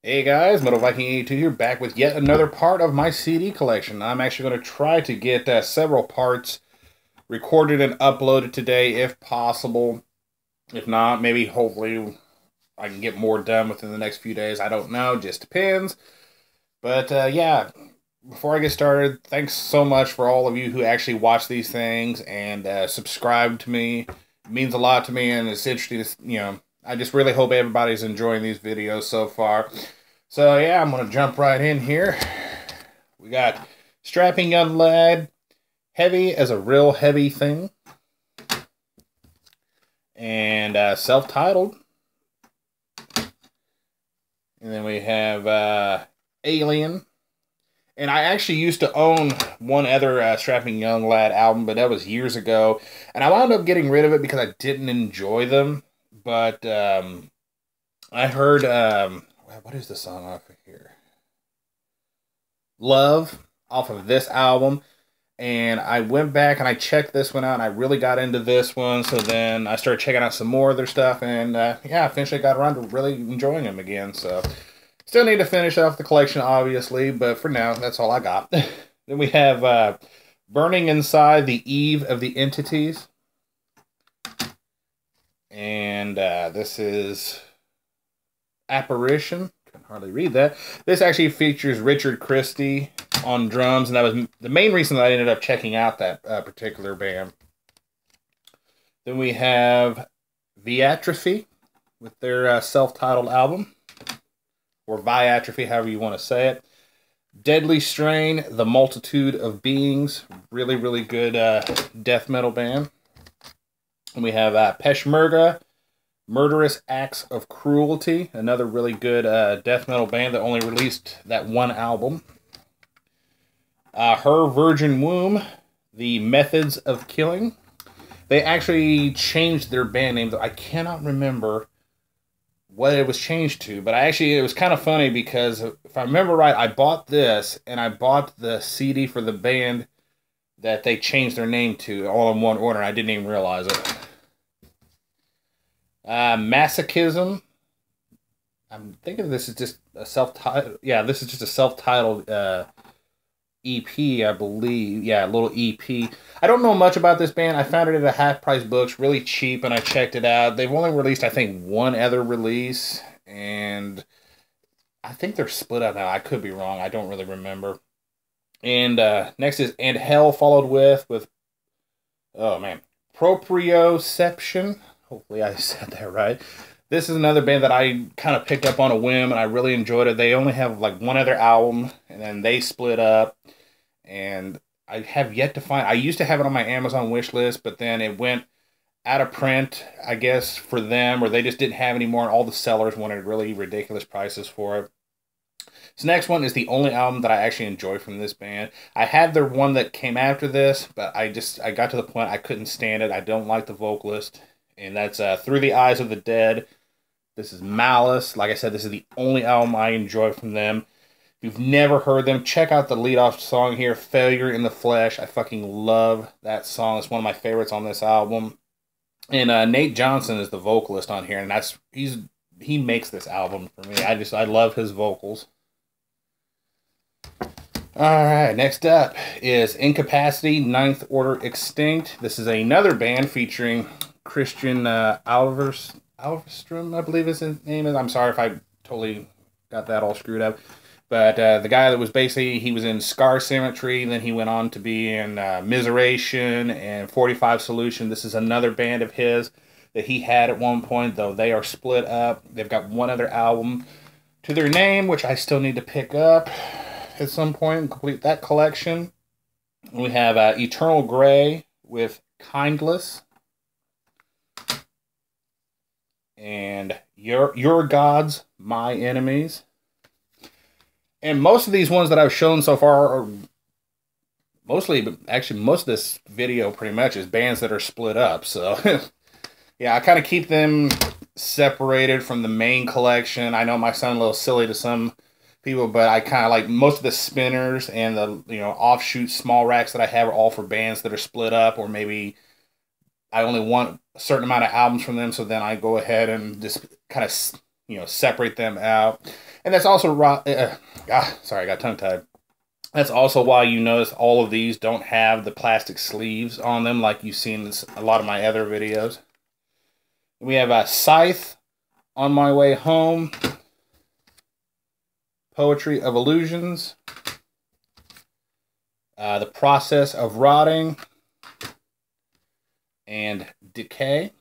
Hey guys, Metal Viking 82 here, back with yet another part of my CD collection. I'm actually going to try to get several parts recorded and uploaded today if possible. If not, maybe hopefully I can get more done within the next few days. I don't know, just depends. But yeah, before I get started, thanks so much for all of you who actually watch these things and subscribe to me. It means a lot to me, and it's interesting to, I just really hope everybody's enjoying these videos so far. So yeah, I'm gonna jump right in here. We got Strapping Young Lad, Heavy as a Real Heavy Thing, and Self-Titled. And then we have Alien. And I actually used to own one other Strapping Young Lad album, but that was years ago. And I wound up getting rid of it because I didn't enjoy them. But I heard, what is the song off of here? Love, off of this album. And I went back and I checked this one out, and I really got into this one. So then I started checking out some more of their stuff, and yeah, eventually got around to really enjoying them again. So still need to finish off the collection, obviously, but for now, that's all I got. Then we have Burning Inside, The Eve of the Entities. And this is Apparition. Can hardly read that. This actually features Richard Christie on drums, and that was the main reason that I ended up checking out that particular band. Then we have Viatrophy with their self-titled album, or Viatrophy, however you want to say it. Deadly Strain, The Multitude of Beings, really, really good death metal band. And we have Peshmerga, Murderous Acts of Cruelty, another really good death metal band that only released that one album. Her Virgin Womb, The Methods of Killing. They actually changed their band name, though I cannot remember what it was changed to, but it was kind of funny because if I remember right, I bought this and I bought the CD for the band that they changed their name to all in one order. I didn't even realize it. Masochism. I'm thinking this is just a self-titled. Yeah, this is just a self-titled EP, I believe. Yeah, a little EP. I don't know much about this band. I found it at a Half Price Books, really cheap, and I checked it out. They've only released, I think, one other release, and I think they're split up now. I could be wrong. I don't really remember. And next is And Hell, followed with, oh man, Proprioception. Hopefully I said that right. This is another band that I kind of picked up on a whim, and I really enjoyed it. They only have like one other album, and then they split up. And I have yet to find. I used to have it on my Amazon wish list, but then it went out of print, I guess, for them, or they just didn't have any more, and all the sellers wanted really ridiculous prices for it. This next one is the only album that I actually enjoy from this band. I had their one that came after this, but I got to the point I couldn't stand it. I don't like the vocalist, and that's Through the Eyes of the Dead. This is Malice. Like I said, this is the only album I enjoy from them. If you've never heard them, check out the lead-off song here, Failure in the Flesh. I fucking love that song. It's one of my favorites on this album. And Nate Johnson is the vocalist on here, and he makes this album for me. I love his vocals. Alright, next up is Incapacity, Ninth Order Extinct. This is another band featuring Christian Alverstrom, I believe his name is. I'm sorry if I totally got that all screwed up. But the guy that was basically, he was in Scar Symmetry, then he went on to be in Miseration and 45 Solution. This is another band of his that he had at one point, though they are split up. They've got one other album to their name, which I still need to pick up at some point and complete that collection. We have Eternal Grey with Kindless. And Your Gods, My Enemies. And most of these ones that I've shown so far are mostly, actually most of this video pretty much is bands that are split up. So yeah, I kind of keep them separated from the main collection. I know it might sound a little silly to some people, but I kind of like most of the spinners and the offshoot small racks that I have are all for bands that are split up, or maybe I only want a certain amount of albums from them, so then I go ahead and just kind of separate them out. And that's also sorry, I got tongue tied. That's also why you notice all of these don't have the plastic sleeves on them like you've seen in a lot of my other videos. We have a Scythe, On My Way Home, Poetry of Illusions, The Process of Rotting, and Decay.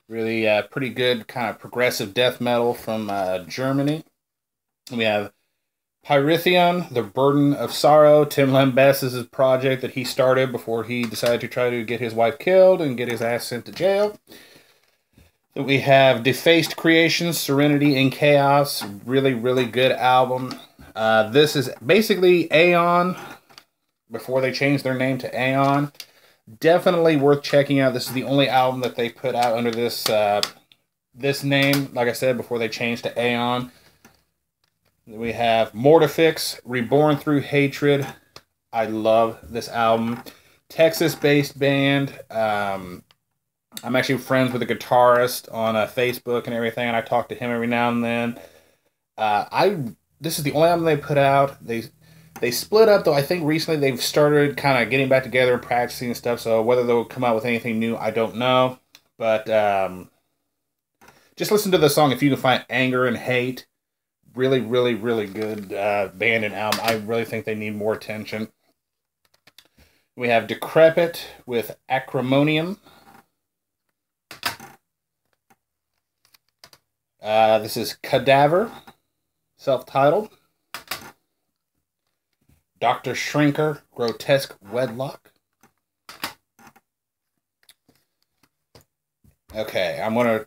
Really pretty good kind of progressive death metal from Germany. We have Pyrithion, The Burden of Sorrow. Tim Lambess's project that he started before he decided to try to get his wife killed and get his ass sent to jail. Then we have Defaced Creations, Serenity in Chaos. Really, really good album. This is basically Aeon before they changed their name to Aeon. Definitely worth checking out. This is the only album that they put out under this this name, like I said, before they changed to Aeon. Then we have Mortifix, Reborn Through Hatred. I love this album. Texas-based band. I'm actually friends with a guitarist on Facebook and everything, and I talk to him every now and then. This is the only album they put out. They split up, though. I think recently they've started kind of getting back together and practicing and stuff, so whether they'll come out with anything new, I don't know. But just listen to the song if you can find Anger and Hate. Really, really, really good band and album. I really think they need more attention. We have Decrepit with Acrimonium. This is Cadaver, self-titled. Dr. Shrinker, Grotesque Wedlock. Okay, I'm going to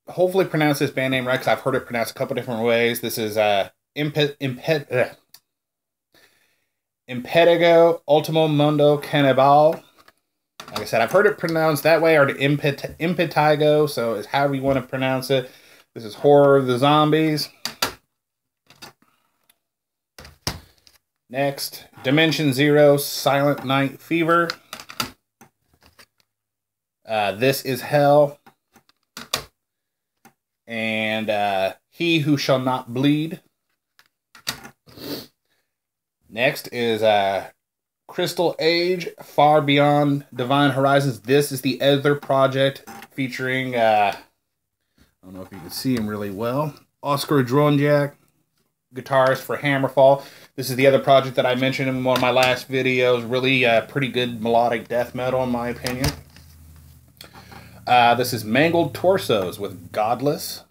hopefully pronounce this band name right because I've heard it pronounced a couple different ways. This is Impetigo Ultimo Mundo Cannibal. Like I said, I've heard it pronounced that way, or the Impetigo, so it's however you want to pronounce it. This is Horror of the Zombies. Next, Dimension Zero, Silent Night Fever. This is Hell. And He Who Shall Not Bleed. Next is Crystal Age, Far Beyond Divine Horizons. This is the Ether project featuring, I don't know if you can see him really well, Oscar Dronjak, guitarist for Hammerfall. This is the other project that I mentioned in one of my last videos. Really pretty good melodic death metal, in my opinion. This is Mangled Torsos with Godless.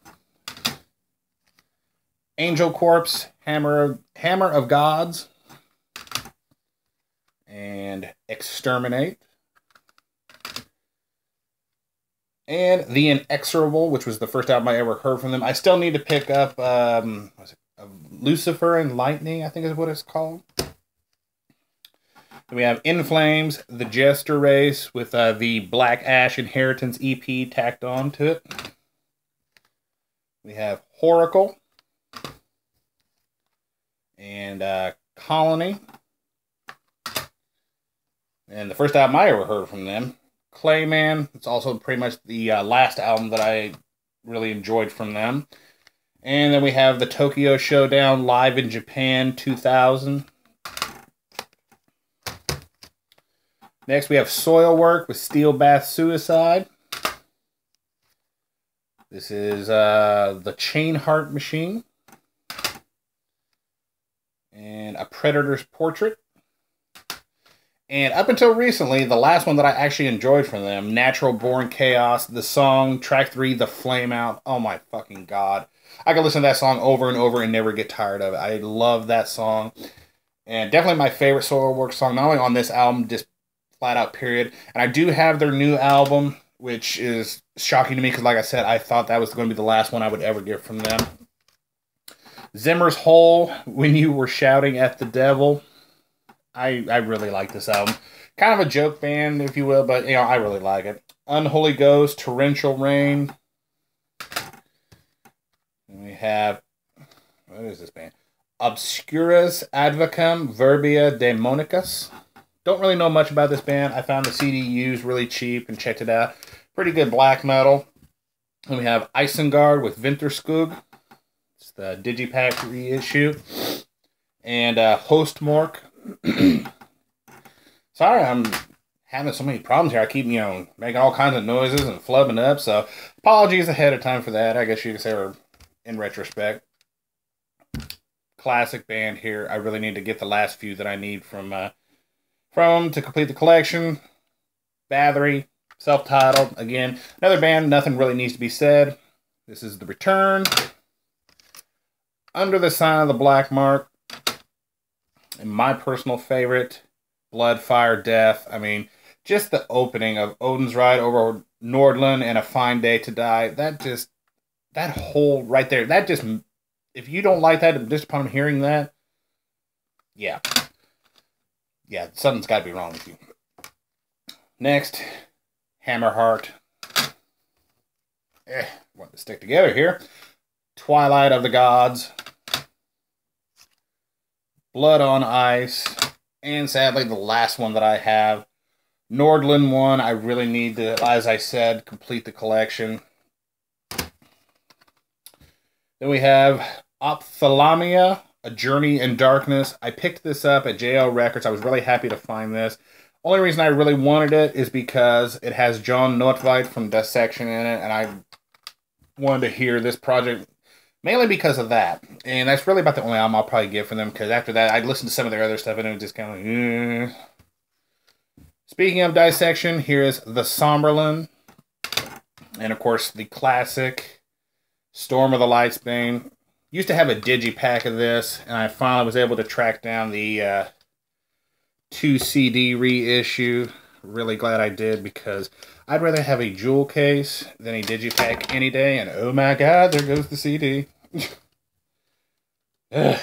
Angel Corpse, Hammer of Gods. And Exterminate. And The Inexorable, which was the first album I ever heard from them. I still need to pick up Lucifer and Lightning, I think is what it's called. Then we have In Flames, The Jester Race, with the Black Ash Inheritance EP tacked on to it. We have Horacle. And Colony. And the first album I ever heard from them, Clayman. It's also pretty much the last album that I really enjoyed from them. And then we have the Tokyo Showdown Live in Japan 2000. Next we have Soilwork with Steel Bath Suicide. This is the Chain Heart Machine. And A Predator's Portrait. And up until recently, the last one that I actually enjoyed from them, Natural Born Chaos, the song, track 3, The Flame Out. Oh my fucking god. I can listen to that song over and over and never get tired of it. I love that song. And definitely my favorite Soilwork song, not only on this album, just flat out period. And I do have their new album, which is shocking to me because, like I said, I thought that was going to be the last one I would ever get from them. Zimmer's Hole, When You Were Shouting at the Devil. I really like this album. Kind of a joke band, if you will, but, you know, I really like it. Unholy Ghost, Torrential Rain. And we have, what is this band? Obscurus Advocum Verbia Demonicus. Don't really know much about this band. I found the CD used really cheap and checked it out. Pretty good black metal. And we have Isengard with Vinterskug. Digipack reissue. And Hostmark. Sorry, I'm having so many problems here. I keep, making all kinds of noises and flubbing up. So apologies ahead of time for that. I guess you could say, or in retrospect. Classic band here. I really need to get the last few that I need from to complete the collection. Bathory, self-titled. Again, another band, nothing really needs to be said. This is The Return. Under the Sign of the Black Mark. And my personal favorite, Blood, Fire, Death. I mean, just the opening of Odin's Ride over Nordland and A Fine Day to Die. That whole right there, that just, if you don't like that just upon hearing that, yeah, something's got to be wrong with you. Next, Hammerheart. Want to stick together here. Twilight of the Gods. Blood on Ice. And sadly, the last one that I have, Nordland 1. I really need to, as I said, complete the collection. Then we have Ophthalmia, A Journey in Darkness. I picked this up at JL Records. I was really happy to find this. Only reason I really wanted it is because it has John Notveit from Dissection in it, and I wanted to hear this project mainly because of that. And that's really about the only album I'll probably give for them, because after that, I'd listened to some of their other stuff, and it was just kind of like, Speaking of Dissection, here is The Somberland. And, of course, the classic Storm of the Lightsbane. Used to have a digipack of this, and I finally was able to track down the 2 CD reissue. Really glad I did, because I'd rather have a jewel case than a digipack any day. And oh my god, there goes the CD. Why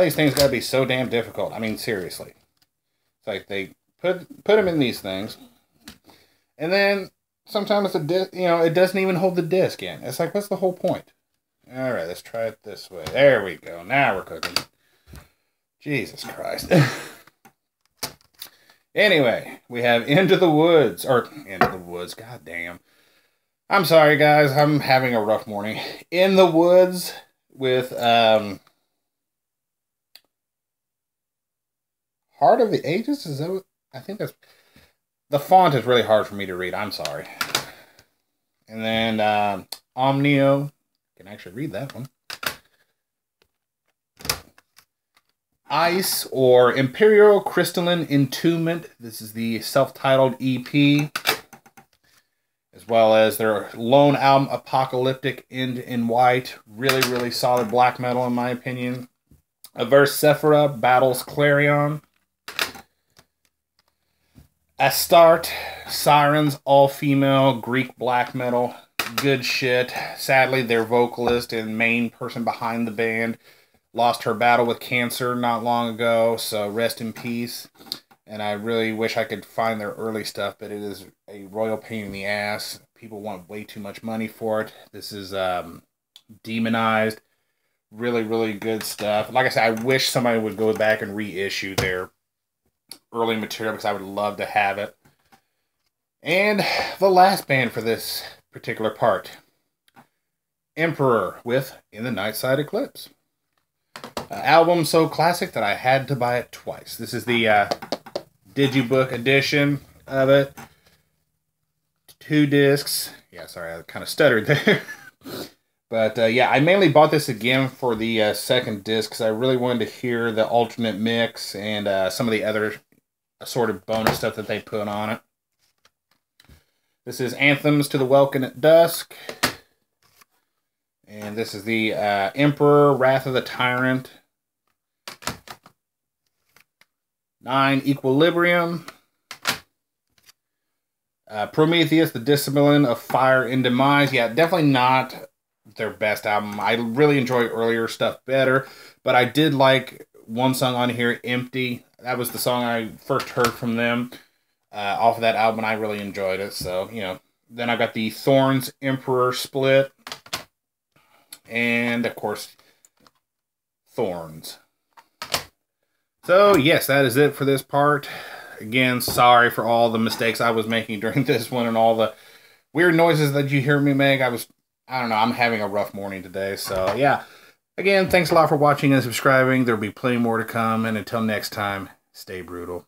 these things gotta be so damn difficult? I mean, seriously. It's like they put them in these things, and then sometimes the disc, it doesn't even hold the disc in. It's like, what's the whole point? All right, let's try it this way. There we go. Now we're cooking. Jesus Christ. Anyway, we have Into the Woods. God damn. I'm sorry, guys. I'm having a rough morning. In the Woods with Heart of the Ages? Is that what? I think that's... The font is really hard for me to read. I'm sorry. And then Omnio. I can actually read that one. Ice, or Imperial Crystalline Entombment. This is the self-titled EP. As well as their lone album, Apocalyptic End in White. Really, really solid black metal, in my opinion. Averse Sephira, Battles Clarion. Astarte, Sirens, all-female, Greek black metal. Good shit. Sadly, their vocalist and main person behind the band lost her battle with cancer not long ago, so rest in peace. And I really wish I could find their early stuff, but it is a royal pain in the ass. People want way too much money for it. This is demonized. Really, really good stuff. Like I said, I wish somebody would go back and reissue their early material, because I would love to have it. And the last band for this particular part, Emperor with In the Nightside Eclipse. Album so classic that I had to buy it twice. This is the Digibook edition of it. 2 discs. Yeah, sorry, I kind of stuttered there. But yeah, I mainly bought this again for the second disc, because I really wanted to hear the alternate mix and some of the other assorted bonus stuff that they put on it. This is Anthems to the Welkin at Dusk. And this is the Emperor, Wrath of the Tyrant. 9, Equilibrium. Prometheus, the Discipline of Fire and Demise. Yeah, definitely not their best album. I really enjoy earlier stuff better, but I did like one song on here, Empty. That was the song I first heard from them off of that album, and I really enjoyed it. So, Then I got the Thorns Emperor split. And, of course, Thorns. So, yes, that is it for this part. Again, sorry for all the mistakes I was making during this one and all the weird noises that you hear me make. I was I don't know. I'm having a rough morning today. So, yeah. Again, thanks a lot for watching and subscribing. There'll be plenty more to come. And until next time, stay brutal.